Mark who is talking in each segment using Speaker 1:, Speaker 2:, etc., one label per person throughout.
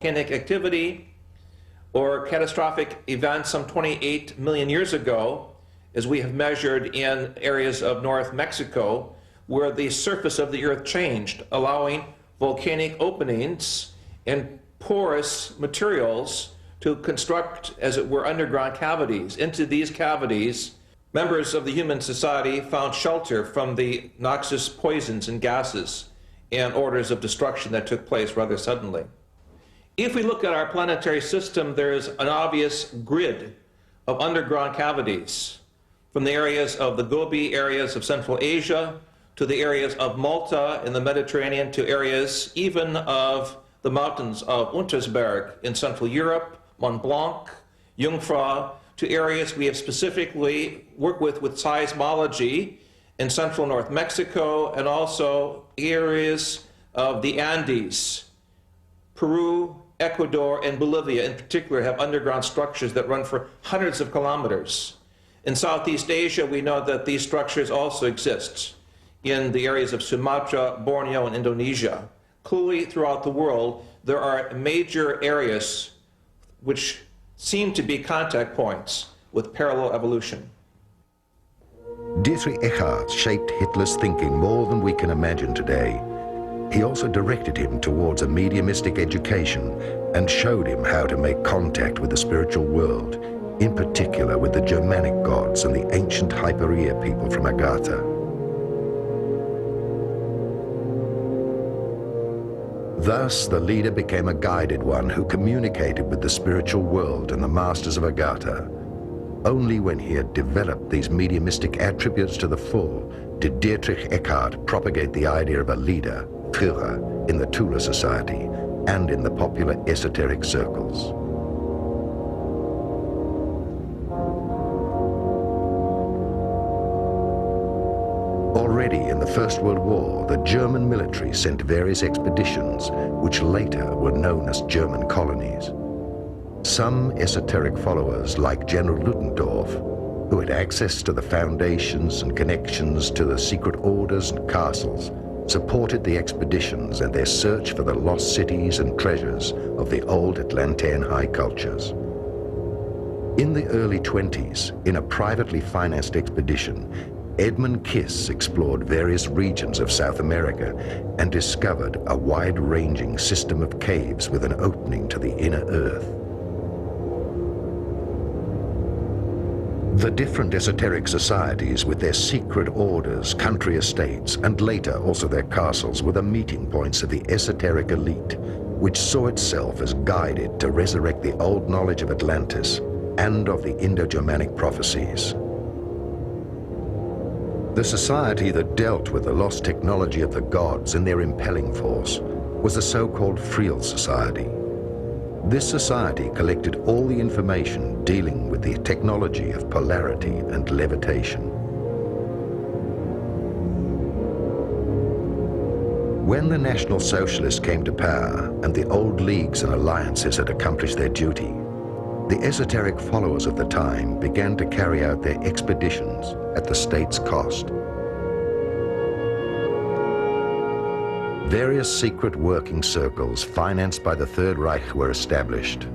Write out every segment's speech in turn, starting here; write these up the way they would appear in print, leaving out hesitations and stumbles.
Speaker 1: volcanic activity or catastrophic events some 28 million years ago, as we have measured in areas of North Mexico, where the surface of the earth changed, allowing volcanic openings and porous materials to construct, as it were, underground cavities. Into these cavities, members of the human society found shelter from the noxious poisons and gases and orders of destruction that took place rather suddenly. If we look at our planetary system, there is an obvious grid of underground cavities, from the areas of the Gobi areas of Central Asia to the areas of Malta in the Mediterranean to areas even of the mountains of Untersberg in Central Europe, Mont Blanc, Jungfrau, to areas we have specifically worked with seismology in central North Mexico, and also areas of the Andes. Peru, Ecuador, and Bolivia in particular have underground structures that run for hundreds of kilometers. In Southeast Asia, we know that these structures also exist in the areas of Sumatra, Borneo, and Indonesia. Clearly, throughout the world, there are major areas which seem to be contact points with parallel evolution.
Speaker 2: Dietrich Eckart shaped Hitler's thinking more than we can imagine today. He also directed him towards a mediumistic education and showed him how to make contact with the spiritual world, in particular with the Germanic gods and the ancient Hyperborea people from Agartha. Thus, the leader became a guided one who communicated with the spiritual world and the masters of Agartha. Only when he had developed these mediumistic attributes to the full did Dietrich Eckart propagate the idea of a leader, Führer, in the Tula Society and in the popular esoteric circles. Already in the First World War, the German military sent various expeditions, which later were known as German colonies. Some esoteric followers, like General Ludendorff, who had access to the foundations and connections to the secret orders and castles, supported the expeditions and their search for the lost cities and treasures of the old Atlantean high cultures. In the early 20s, in a privately financed expedition, Edmund Kiss explored various regions of South America and discovered a wide-ranging system of caves with an opening to the inner earth. The different esoteric societies with their secret orders, country estates, and later also their castles were the meeting points of the esoteric elite, which saw itself as guided to resurrect the old knowledge of Atlantis and of the Indo-Germanic prophecies. The society that dealt with the lost technology of the gods and their impelling force was the so-called Friel Society. This society collected all the information dealing with the technology of polarity and levitation. When the National Socialists came to power and the old leagues and alliances had accomplished their duty, the esoteric followers of the time began to carry out their expeditions at the state's cost. Various secret working circles financed by the Third Reich were established.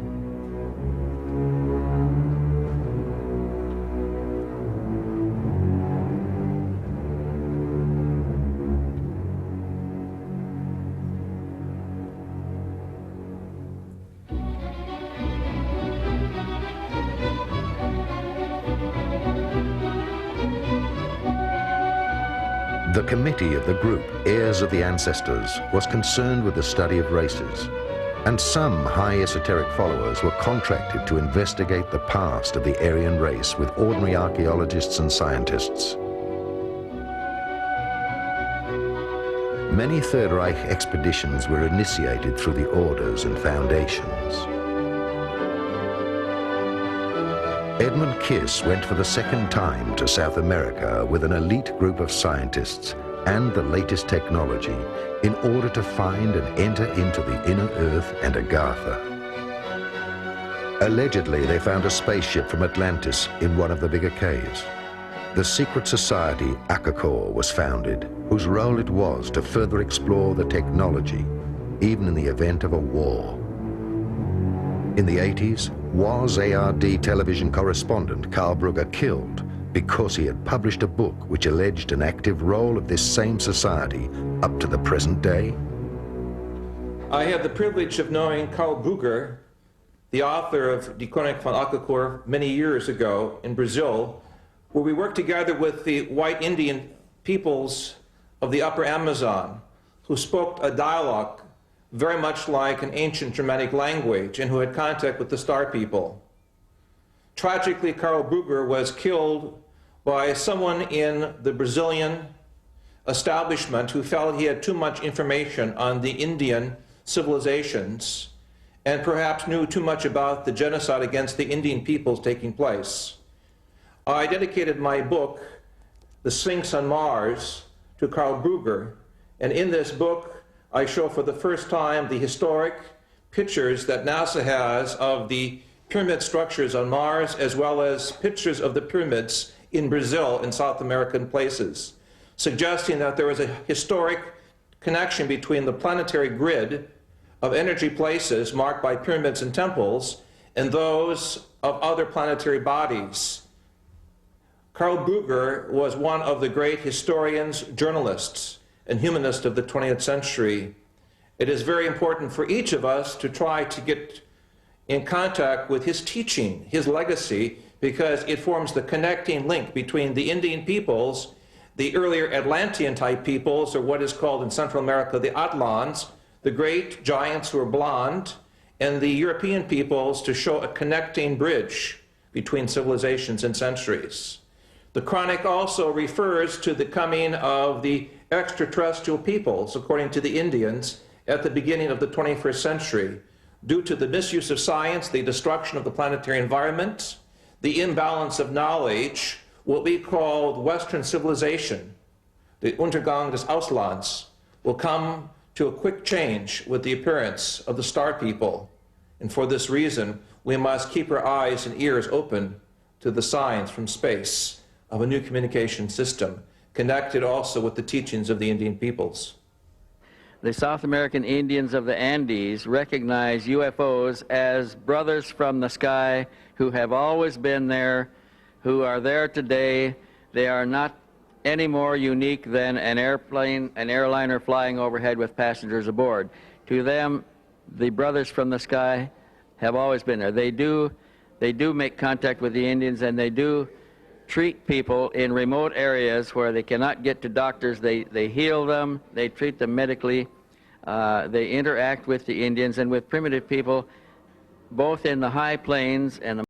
Speaker 2: The committee of the group, Heirs of the Ancestors, was concerned with the study of races, and some high esoteric followers were contracted to investigate the past of the Aryan race with ordinary archaeologists and scientists. Many Third Reich expeditions were initiated through the orders and foundations. Edmund Kiss went for the second time to South America with an elite group of scientists and the latest technology in order to find and enter into the inner earth and Agartha. Allegedly, they found a spaceship from Atlantis in one of the bigger caves. The secret society Akakor was founded, whose role it was to further explore the technology, even in the event of a war. In the 80s, was ARD television correspondent Carl Brugger killed because he had published a book which alleged an active role of this same society up to the present day?
Speaker 1: I had the privilege of knowing Carl Brugger, the author of Die Koning van Alcacor, many years ago in Brazil, where we worked together with the white Indian peoples of the upper Amazon, who spoke a dialogue very much like an ancient Germanic language and who had contact with the Star people. Tragically, Carl Brugger was killed by someone in the Brazilian establishment who felt he had too much information on the Indian civilizations and perhaps knew too much about the genocide against the Indian peoples taking place. I dedicated my book, The Sphinx on Mars, to Carl Brugger, and in this book I show for the first time the historic pictures that NASA has of the pyramid structures on Mars, as well as pictures of the pyramids in Brazil and South American places, suggesting that there was a historic connection between the planetary grid of energy places marked by pyramids and temples and those of other planetary bodies. Carl Brugger was one of the great historians, journalists, and humanists of the 20th century. It is very important for each of us to try to get in contact with his teaching, his legacy, because it forms the connecting link between the Indian peoples, the earlier Atlantean-type peoples, or what is called in Central America the Atlans, the great giants who are blonde, and the European peoples, to show a connecting bridge between civilizations and centuries. The chronic also refers to the coming of the extraterrestrial peoples, according to the Indians, at the beginning of the 21st century, due to the misuse of science, the destruction of the planetary environment, the imbalance of knowledge, what we call Western civilization, the Untergang des Auslands, will come to a quick change with the appearance of the Star people. And for this reason, we must keep our eyes and ears open to the signs from space of a new communication system, connected also with the teachings of the Indian peoples.
Speaker 3: The South American Indians of the Andes recognize UFOs as brothers from the sky who have always been there, who are there today. They are not any more unique than an airliner flying overhead with passengers aboard. To them, the brothers from the sky have always been there. They do make contact with the Indians, and they do treat people in remote areas where they cannot get to doctors. They heal them, they treat them medically, they interact with the Indians and with primitive people, both in the high plains and the